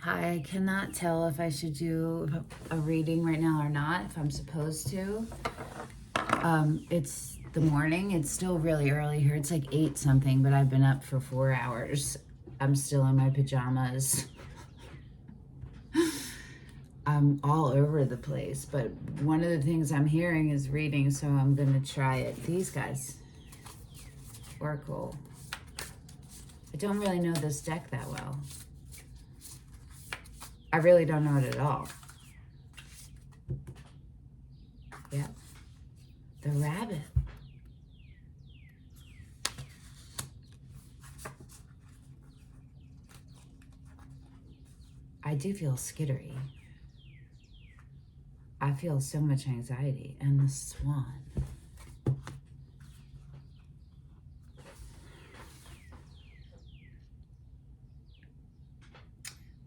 Hi, I cannot tell if I should do a reading right now or not, if I'm supposed to. It's the morning. It's still really early here. It's like 8 something, but I've been up for 4 hours. I'm still in my pajamas. I'm all over the place, but one of the things I'm hearing is reading, so I'm going to try it. These guys, Oracle. I don't really know this deck that well. I really don't know it at all. Yeah. The rabbit. I do feel skittery. I feel so much anxiety. And the swan.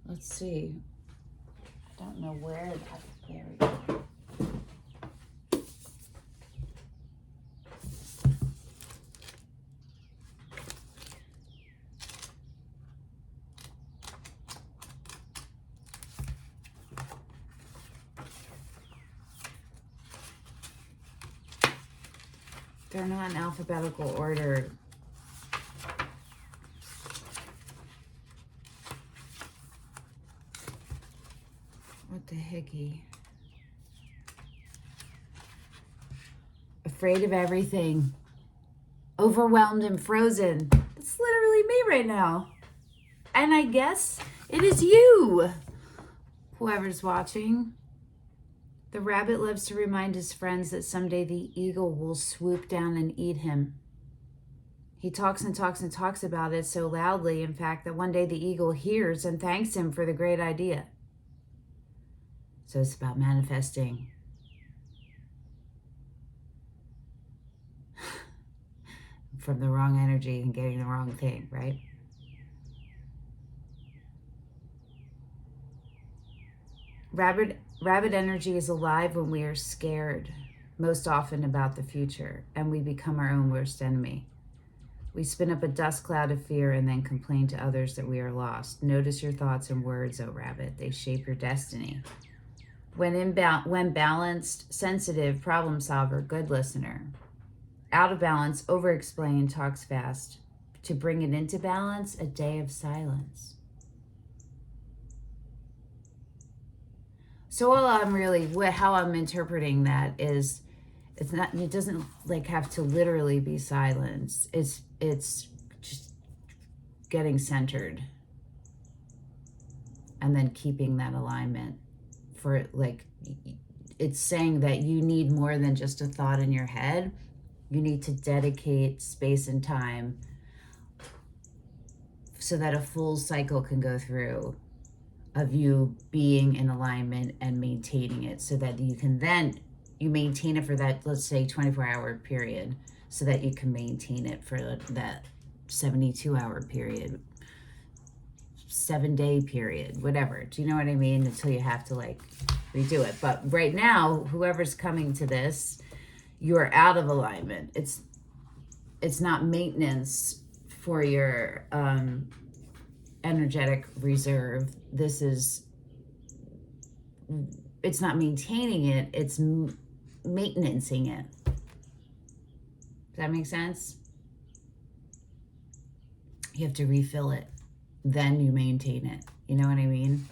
Let's see. I don't know where that. There we go. They're not in alphabetical order. What the hickey? Afraid of everything. Overwhelmed and frozen. That's literally me right now. And I guess it is you, whoever's watching. The rabbit loves to remind his friends that someday the eagle will swoop down and eat him. He talks and talks and talks about it so loudly, in fact, that one day the eagle hears and thanks him for the great idea. So it's about manifesting. From the wrong energy and getting the wrong thing, right? Rabbit energy is alive when we are scared, most often about the future, and we become our own worst enemy. We spin up a dust cloud of fear and then complain to others that we are lost. Notice your thoughts and words, oh rabbit. They shape your destiny. When balanced, sensitive, problem solver, good listener. Out of balance, over-explain, talks fast. To bring it into balance, a day of silence. So all I'm really, how I'm interpreting that is, it doesn't like have to literally be silence. It's just getting centered and then keeping that alignment for like, it's saying that you need more than just a thought in your head. You need to dedicate space and time so that a full cycle can go through of you being in alignment and maintaining it, so that you can then, you maintain it for that, let's say 24-hour period, so that you can maintain it for that 72-hour period, 7-day period, whatever. Do you know what I mean? Until you have to like redo it. But right now, whoever's coming to this, you're out of alignment. It's not maintenance for your energetic reserve. This is, it's not maintaining it, it's maintaining it. Does that make sense? You have to refill it, then you maintain it. You know what I mean?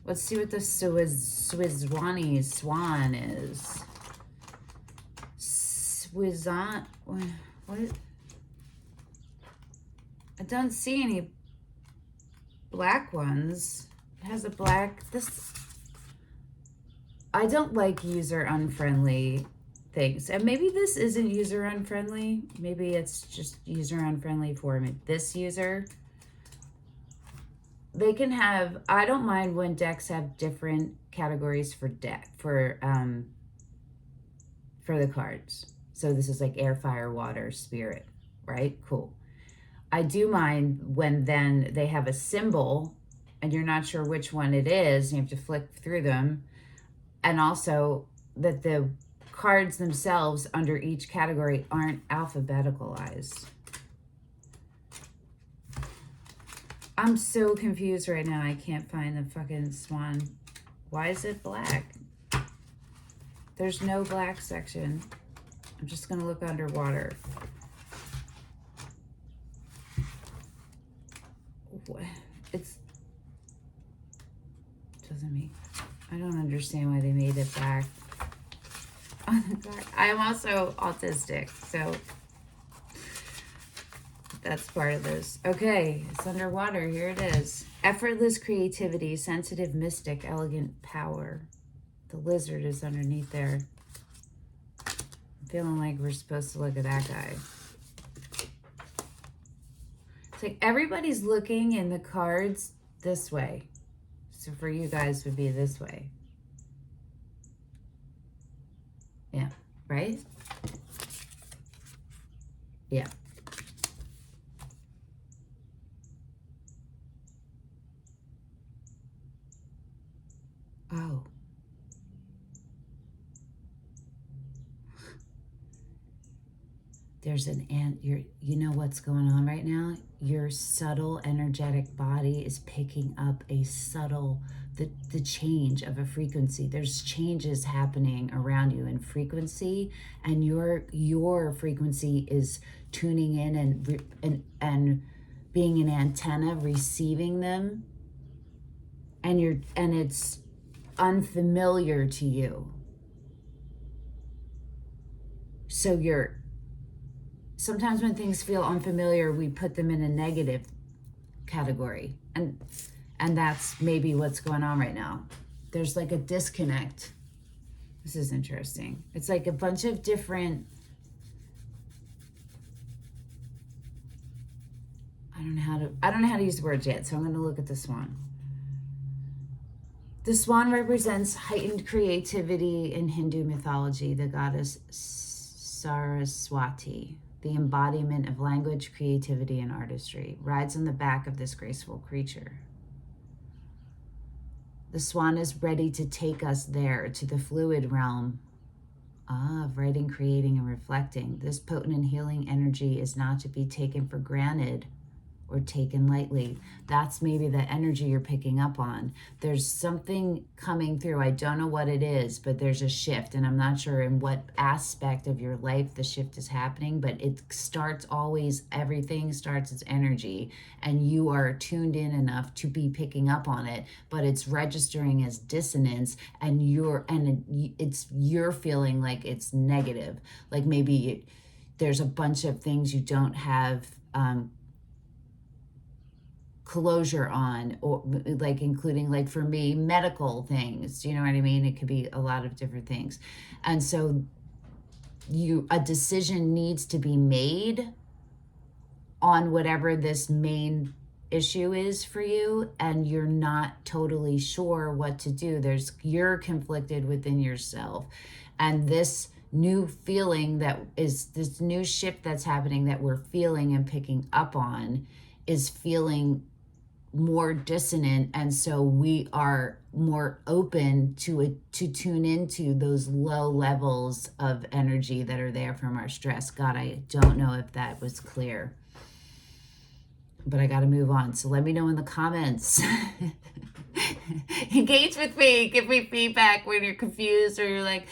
Let's see what the Swizwani swan is. Swizan, what? I don't see any black ones. It has a black, this, I don't like user unfriendly things. And maybe this isn't user unfriendly. Maybe it's just user unfriendly for me. This user, they can have, I don't mind when decks have different categories for the cards. So this is like air, fire, water, spirit, right? Cool. I do mind when then they have a symbol and you're not sure which one it is. You have to flick through them. And also that the cards themselves under each category aren't alphabeticalized. I'm so confused right now. I can't find the fucking swan. Why is it black? There's no black section. I'm just going to look underwater. It's... doesn't make... I don't understand why they made it black. I'm also autistic, so that's part of this. Okay, it's underwater. Here it is. Effortless creativity, sensitive mystic, elegant power. The lizard is underneath there. I'm feeling like we're supposed to look at that guy. It's like everybody's looking in the cards this way. So for you guys would be this way. Yeah, right? Yeah. Oh. There's you know what's going on right now? Your subtle energetic body is picking up a subtle, the change of a frequency. There's changes happening around you in frequency, and your frequency is tuning in and being an antenna, receiving them, and it's unfamiliar to you. So sometimes when things feel unfamiliar, we put them in a negative category. And that's maybe what's going on right now. There's like a disconnect. This is interesting. It's like a bunch of different... I don't know how to use the words yet, so I'm going to look at the swan. The swan represents heightened creativity in Hindu mythology, the goddess Saraswati, the embodiment of language, creativity, and artistry, rides on the back of this graceful creature. The swan is ready to take us there, to the fluid realm of writing, creating, and reflecting. This potent and healing energy is not to be taken for granted or taken lightly. That's maybe the energy you're picking up on. There's something coming through. I don't know what it is, but there's a shift, and I'm not sure in what aspect of your life the shift is happening, but it starts always, everything starts as energy, and you are tuned in enough to be picking up on it, but it's registering as dissonance, and you're feeling like it's negative. Like maybe there's a bunch of things you don't have closure on, or like including, like for me, medical things, you know what I mean? It could be a lot of different things. And so a decision needs to be made on whatever this main issue is for you, and you're not totally sure what to do. You're conflicted within yourself, and this new feeling, that is this new shift that's happening, that we're feeling and picking up on, is feeling more dissonant, and so we are more open to tune into those low levels of energy that are there from our stress. God, I don't know if that was clear, but I got to move on. So let me know in the comments. Engage with me. Give me feedback when you're confused or you're like,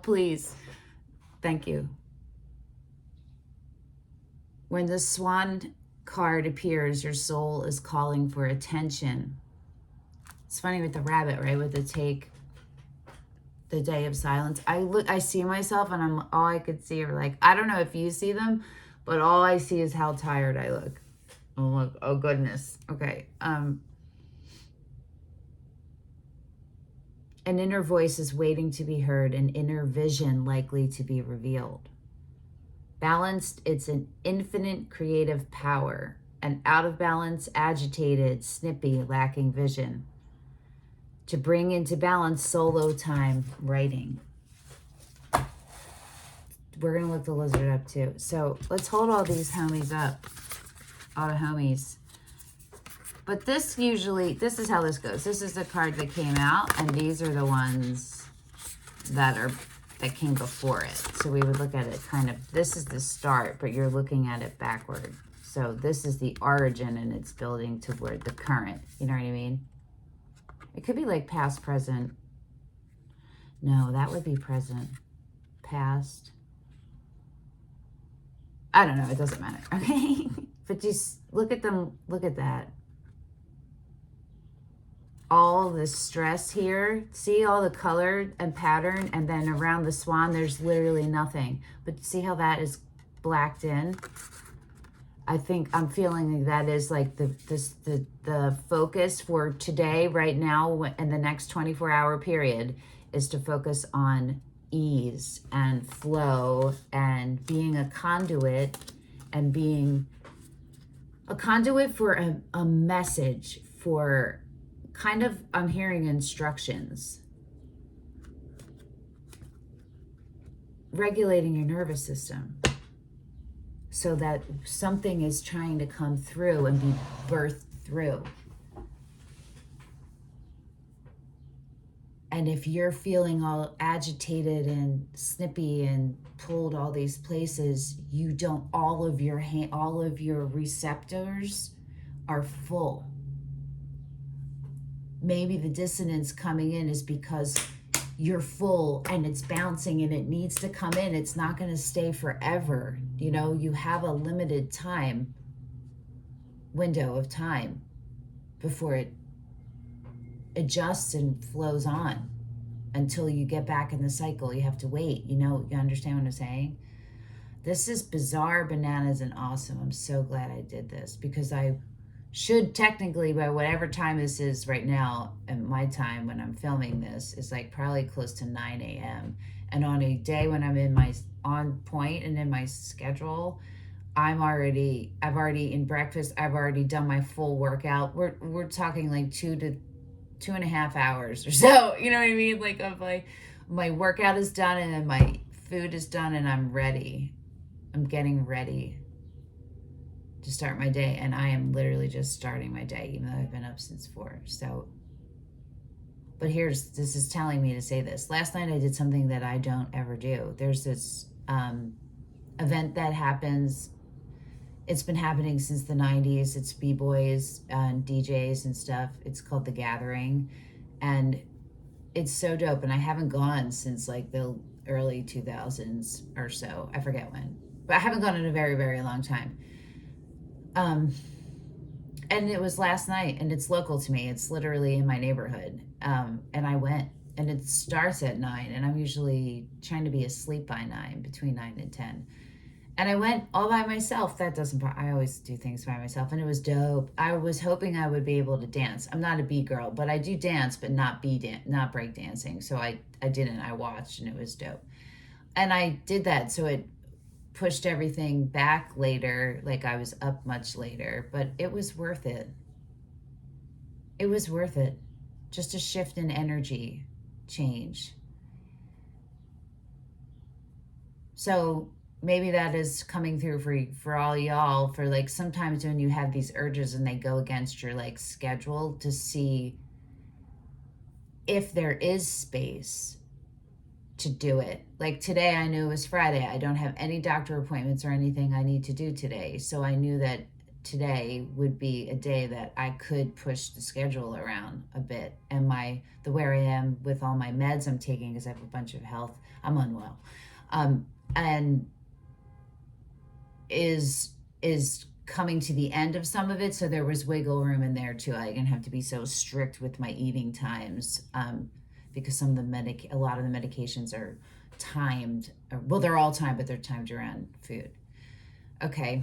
please. Thank you. When the swan card appears, your soul is calling for attention. It's funny with the rabbit, right? With the day of silence. I see myself, and all I could see are, like, I don't know if you see them, but all I see is how tired I look. Oh goodness. Okay. An inner voice is waiting to be heard, an inner vision likely to be revealed. Balanced, it's an infinite creative power. And out of balance, agitated, snippy, lacking vision. To bring into balance, solo time, writing. We're going to look the lizard up too. So let's hold all these homies up. All the homies. But this is how this goes. This is the card that came out, and these are the ones that came before it. So we would look at it kind of, this is the start, but you're looking at it backward. So this is the origin, and it's building toward the current. You know what I mean? It could be like past, present. No, that would be present. Past. I don't know. It doesn't matter. Okay? But just look at them. Look at that. All the stress here. See all the color and pattern, and then around the swan there's literally nothing. But see how that is blacked in? I think I'm feeling that is like the focus for today, right now, in the next 24-hour period, is to focus on ease and flow and being a conduit, and being a conduit for a message, for kind of, I'm hearing instructions. Regulating your nervous system so that something is trying to come through and be birthed through. And if you're feeling all agitated and snippy and pulled all these places, you don't, all of your receptors are full. Maybe the dissonance coming in is because you're full and it's bouncing and it needs to come in. It's not going to stay forever. You know, you have a limited time, window of time, before it adjusts and flows on. Until you get back in the cycle, you have to wait. You know, you understand what I'm saying? This is bizarre, bananas, and awesome. I'm so glad I did this, because I should technically, by whatever time this is right now, and my time when I'm filming this is like probably close to 9 a.m. And on a day when I'm in my on point and in my schedule, I've already eaten breakfast. I've already done my full workout. We're talking like 2.5 hours or so. You know what I mean? Like, of like, my workout is done and then my food is done and I'm ready. I'm getting ready to start my day, and I am literally just starting my day, even though I've been up since 4. So, but this is telling me to say this. Last night I did something that I don't ever do. There's this event that happens. It's been happening since the 90s. It's b-boys and DJs and stuff. It's called The Gathering, and it's so dope. And I haven't gone since like the early 2000s or so. I forget when, but I haven't gone in a very, very long time. And it was last night, and it's local to me. It's literally in my neighborhood. And I went, and it starts at 9, and I'm usually trying to be asleep by 9, between 9 and 10. And I went all by myself. I always do things by myself, and it was dope. I was hoping I would be able to dance. I'm not a B girl, but I do dance, but not break dancing. So I didn't. I watched, and it was dope. And I did that, so it pushed everything back later. Like, I was up much later, but it was worth it. It was worth it. Just a shift in energy change. So maybe that is coming through for all y'all, for like, sometimes when you have these urges and they go against your like schedule, to see if there is space to do it. Like today, I knew it was Friday. I don't have any doctor appointments or anything I need to do today. So I knew that today would be a day that I could push the schedule around a bit. And where I am with all my meds I'm taking, because I have a bunch of health, I'm unwell. And is coming to the end of some of it. So there was wiggle room in there too. I didn't have to be so strict with my eating times. Because a lot of the medications are timed. Well, they're all timed, but they're timed around food. Okay.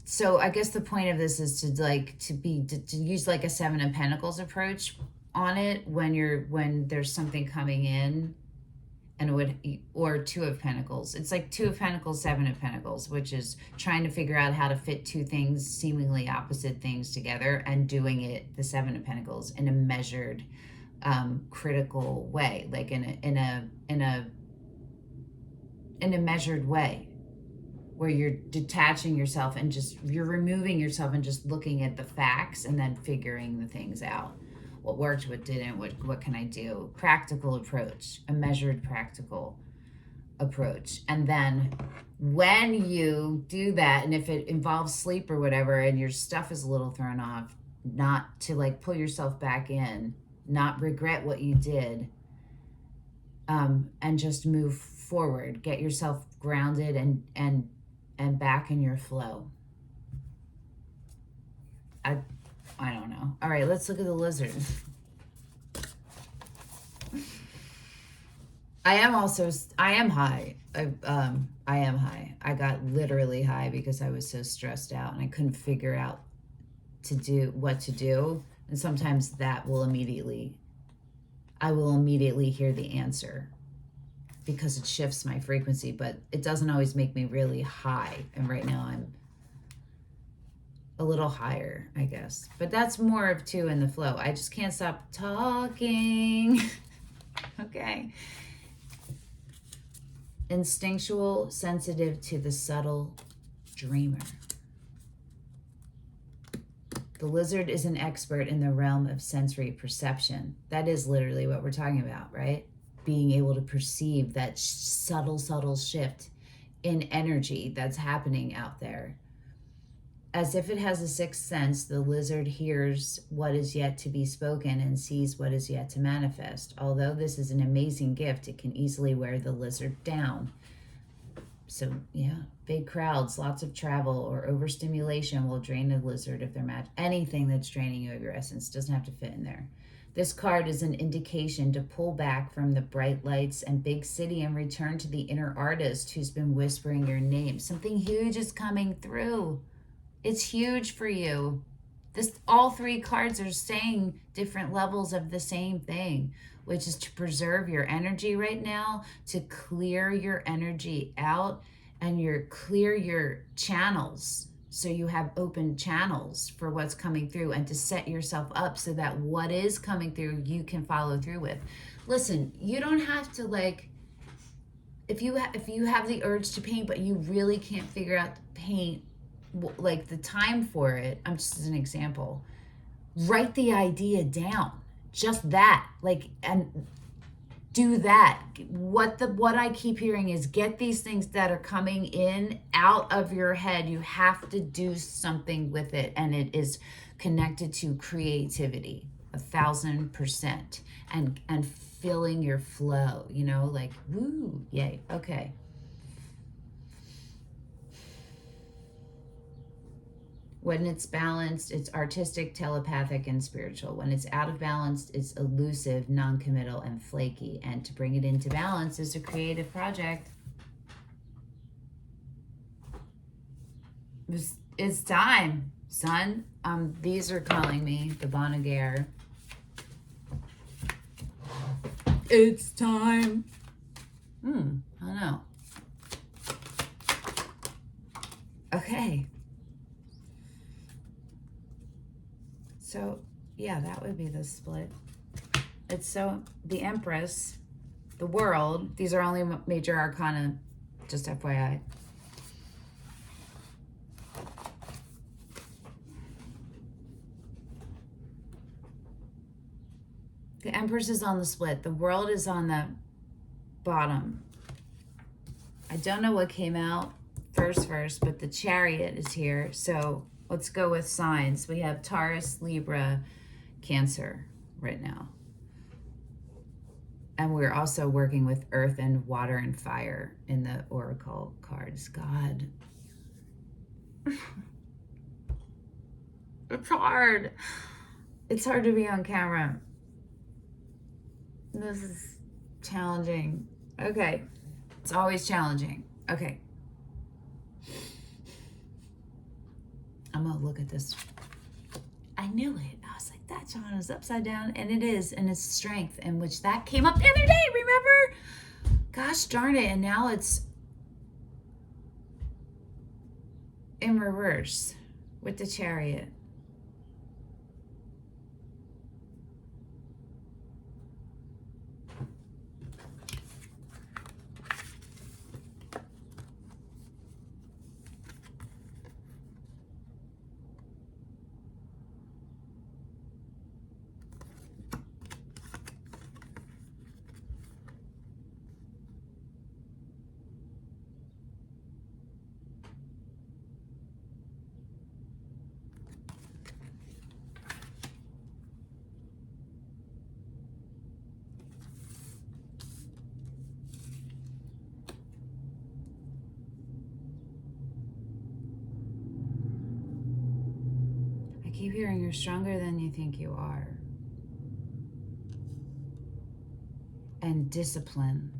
So I guess the point of this is to use like a 7 of Pentacles approach on it when there's something coming in, or 2 of Pentacles. It's like 2 of Pentacles, 7 of Pentacles, which is trying to figure out how to fit 2 things, seemingly opposite things, together, and doing it, the 7 of Pentacles, in a measured, critical way, like in a measured way, where you're detaching yourself and you're removing yourself and just looking at the facts and then figuring the things out. What worked, what didn't, what can I do? Practical approach, a measured practical approach. And then when you do that, and if it involves sleep or whatever, and your stuff is a little thrown off, not to like pull yourself back in, not regret what you did, and just move forward. Get yourself grounded and back in your flow. I don't know. All right, let's look at the lizard. I am high. I am high. I got literally high because I was so stressed out and I couldn't figure out what to do. And sometimes I will immediately hear the answer because it shifts my frequency, but it doesn't always make me really high. And right now I'm a little higher, I guess. But that's more of two in the flow. I just can't stop talking. Okay. Instinctual, sensitive to the subtle dreamer. The lizard is an expert in the realm of sensory perception. That is literally what we're talking about, right? Being able to perceive that subtle shift in energy that's happening out there. As if it has a sixth sense, the lizard hears what is yet to be spoken and sees what is yet to manifest. Although this is an amazing gift, it can easily wear the lizard down. So, yeah, big crowds, lots of travel, or overstimulation will drain the lizard of their match. Anything that's draining you of your essence doesn't have to fit in there. This card is an indication to pull back from the bright lights and big city and return to the inner artist who's been whispering your name. Something huge is coming through. It's huge for you. All three cards are saying different levels of the same thing, which is to preserve your energy right now, to clear your energy out and clear your channels so you have open channels for what's coming through, and to set yourself up so that what is coming through you can follow through with. Listen, you don't have to if you have the urge to paint but you really can't figure out to paint like the time for it, I'm just as an example, write the idea down, just that, and do that. What I keep hearing is get these things that are coming in out of your head. You have to do something with it, and it is connected to creativity 1,000%, and filling your flow, woo, yay. Okay. When it's balanced, it's artistic, telepathic, and spiritual. When it's out of balance, it's elusive, non-committal, and flaky. And to bring it into balance is a creative project. It's time, son. These are calling me, the Bon Aguerre. It's time. I don't know. Okay. So, yeah, that would be the split. It's the Empress, the World. These are only major arcana, just FYI. The Empress is on the split. The World is on the bottom. I don't know what came out first, but the Chariot is here. So let's go with signs. We have Taurus, Libra, Cancer right now. And we're also working with earth and water and fire in the oracle cards. God. It's hard. It's hard to be on camera. This is challenging. Okay. It's always challenging. Okay. I'm going to look at this. I knew it. I was like, that John is upside down. And it is. And it's strength, in which that came up the other day. Remember? Gosh darn it. And now it's in reverse with the Chariot. keep hearing you're stronger than you think you are. And discipline.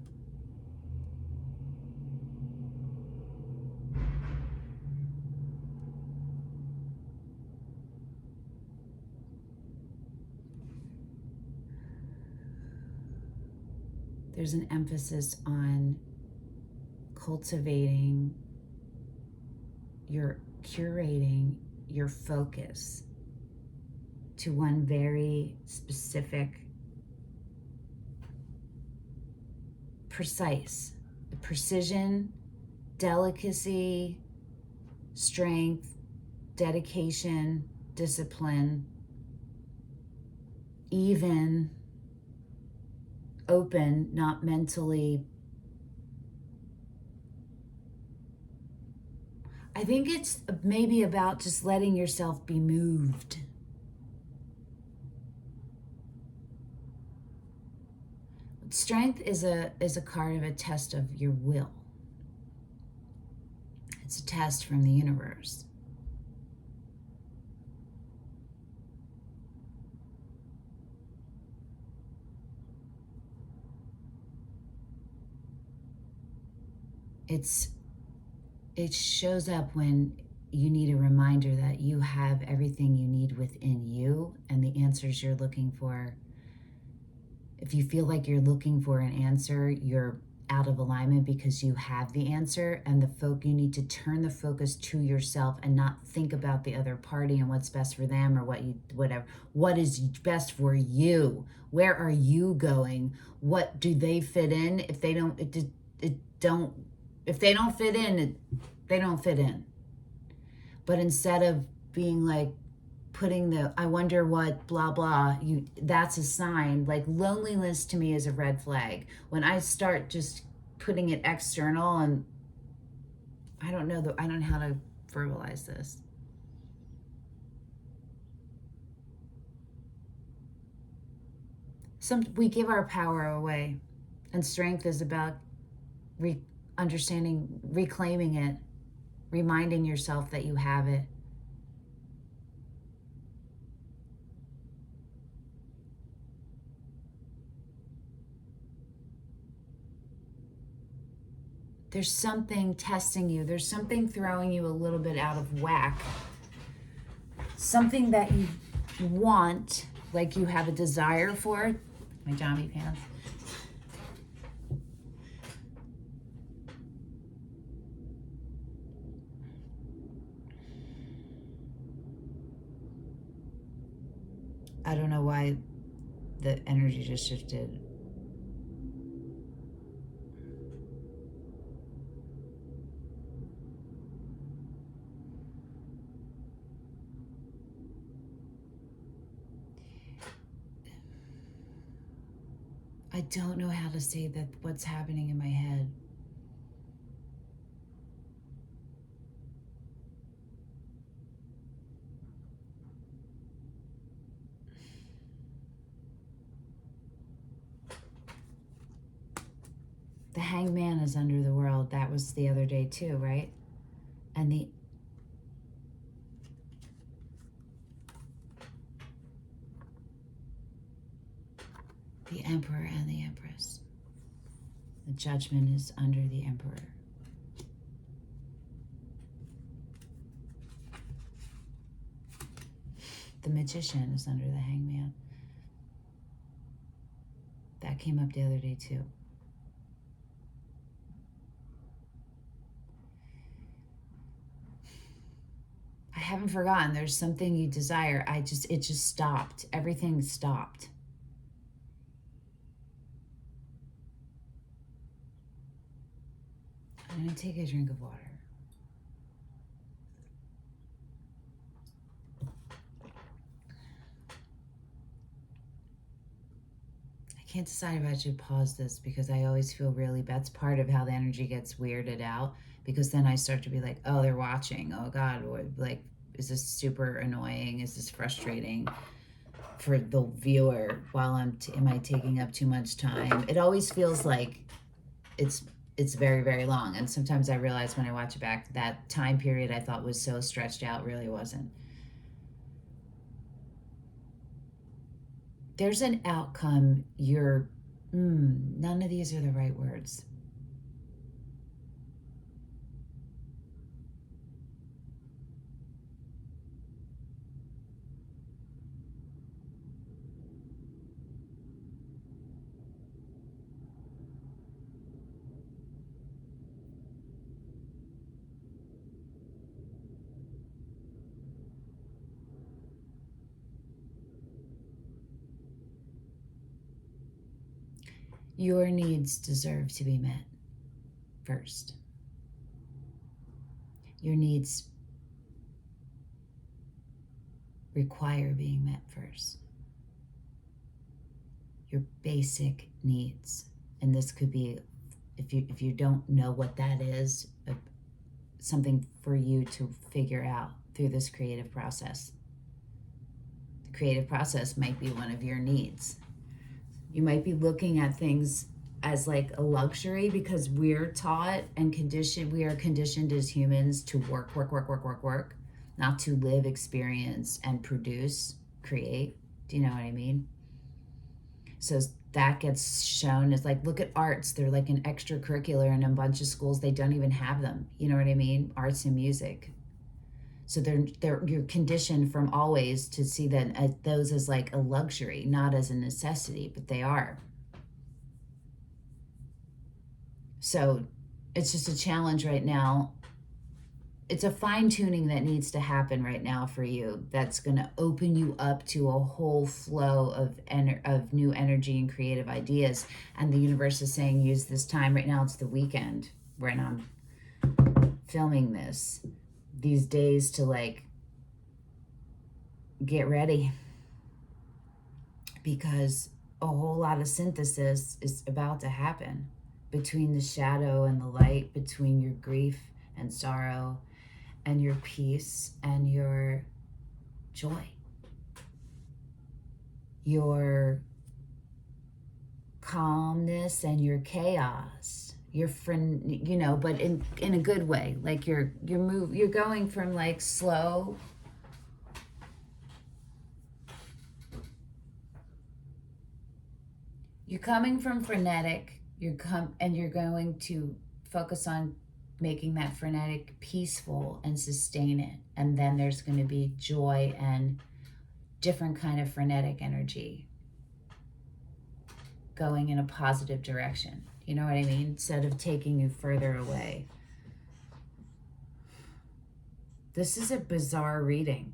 There's an emphasis on cultivating curating your focus to one very specific, precise, precision, delicacy, strength, dedication, discipline, even, open, not mentally. I think it's maybe about just letting yourself be moved. Strength is a card of a test of your will. It's a test from the universe. It shows up when you need a reminder that you have everything you need within you and the answers you're looking for. If you feel like you're looking for an answer, you're out of alignment because you have the answer, and you need to turn the focus to yourself and not think about the other party and what's best for them or whatever. What is best for you? Where are you going? What do they fit in? If they don't fit in, they don't fit in. But instead of being like, putting the I wonder what blah blah, that's a sign. Like, loneliness to me is a red flag. When I start just putting it external, and I don't know how to verbalize this. We give our power away, and strength is about understanding, reclaiming it, reminding yourself that you have it. There's something testing you. There's something throwing you a little bit out of whack. Something that you want, like you have a desire for. My jammy pants. I don't know why the energy just shifted. I don't know how to say that what's happening in my head. The Hangman is under the world. That was the other day too, right? And the Emperor and the Empress. The Judgment is under the Emperor. The Magician is under the Hangman. That came up the other day too. I haven't forgotten. There's something you desire. It just stopped. Everything stopped. I'm going to take a drink of water. I can't decide if I should pause this because I always feel really bad. That's part of how the energy gets weirded out, because then I start to be like, oh, they're watching. Oh God, like, is this super annoying? Is this frustrating for the viewer while am I taking up too much time? It always feels like it's very, very long. And sometimes I realize when I watch it back, that time period I thought was so stretched out really wasn't. there's an outcome you're, none of these are the right words. Your needs deserve to be met first. Your needs require being met first. Your basic needs. And this could be, if you don't know what that is, something for you to figure out through this creative process. The creative process might be one of your needs. You might be looking at things as like a luxury because we're taught and conditioned, we are conditioned as humans to work, not to live, experience, and produce, create. Do you know what I mean? So that gets shown as like, look at arts. They're like an extracurricular in a bunch of schools. They don't even have them. You know what I mean? Arts and music. So you're conditioned from always to see that those as like a luxury, not as a necessity, but they are. So it's just a challenge right now. It's a fine-tuning that needs to happen right now for you that's going to open you up to a whole flow of new energy and creative ideas. And the universe is saying use this time. Right now it's the weekend when I'm filming this. These days to like get ready, because a whole lot of synthesis is about to happen between the shadow and the light, between your grief and sorrow and your peace and your joy, your calmness and your chaos, your friend, you know, but in a good way. Like you're going from like slow you're coming from frenetic, you're going to focus on making that frenetic peaceful and sustain it. And then there's going to be joy and different kind of frenetic energy going in a positive direction. You know what I mean? Instead of taking you further away. This is a bizarre reading.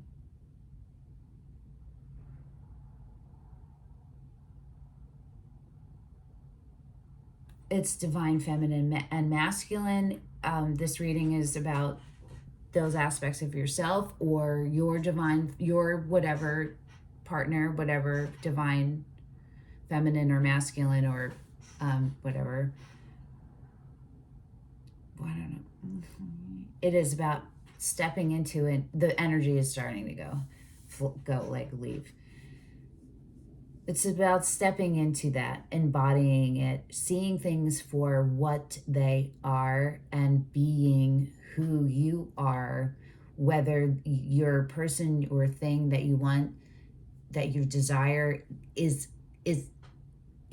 It's divine feminine and masculine. This reading is about those aspects of yourself or your divine, your whatever partner, whatever divine feminine or masculine or whatever. I don't know. It is about stepping into it. The energy is starting to go like leave. It's about stepping into that, embodying it, seeing things for what they are and being who you are, whether your person or thing that you want, that you desire is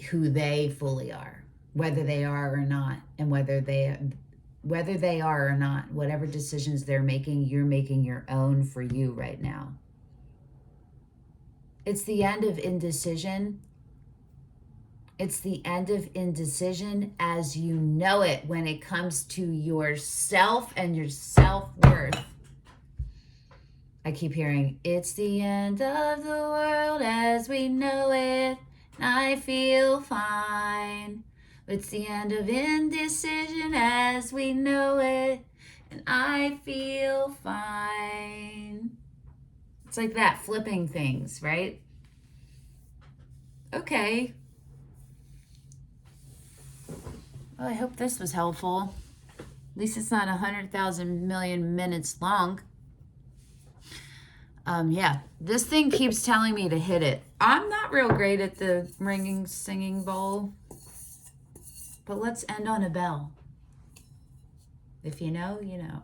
who they fully are, whether they are or not, and whether they are or not, whatever decisions they're making, you're making your own for you right now. It's the end of indecision. It's the end of indecision as you know it when it comes to yourself and your self-worth. I keep hearing, it's the end of the world as we know it, and I feel fine. It's the end of indecision as we know it, and I feel fine. It's like that, flipping things, right? Okay. Well, I hope this was helpful. At least it's not 100,000 million minutes long. Yeah, this thing keeps telling me to hit it. I'm not real great at the ringing, singing bowl, but let's end on a bell. If you know, you know.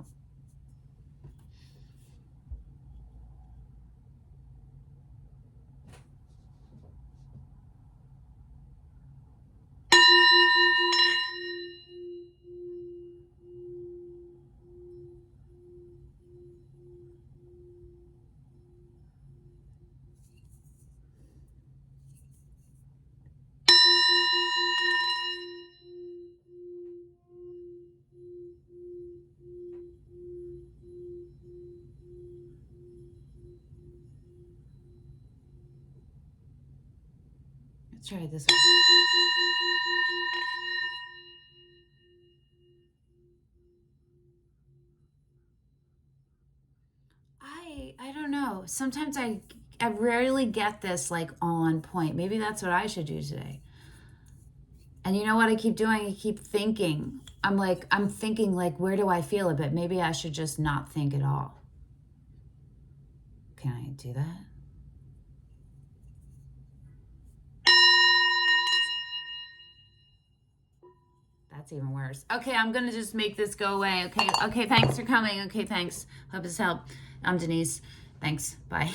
Let's try it this way. I don't know. Sometimes I rarely get this like on point. Maybe that's what I should do today. And you know what I keep doing? I keep thinking. I'm thinking like, where do I feel it? But maybe I should just not think at all. Can I do that? That's even worse. Okay, I'm going to just make this go away. Okay, thanks for coming. Okay, thanks. Hope this helped. I'm Denise. Thanks. Bye.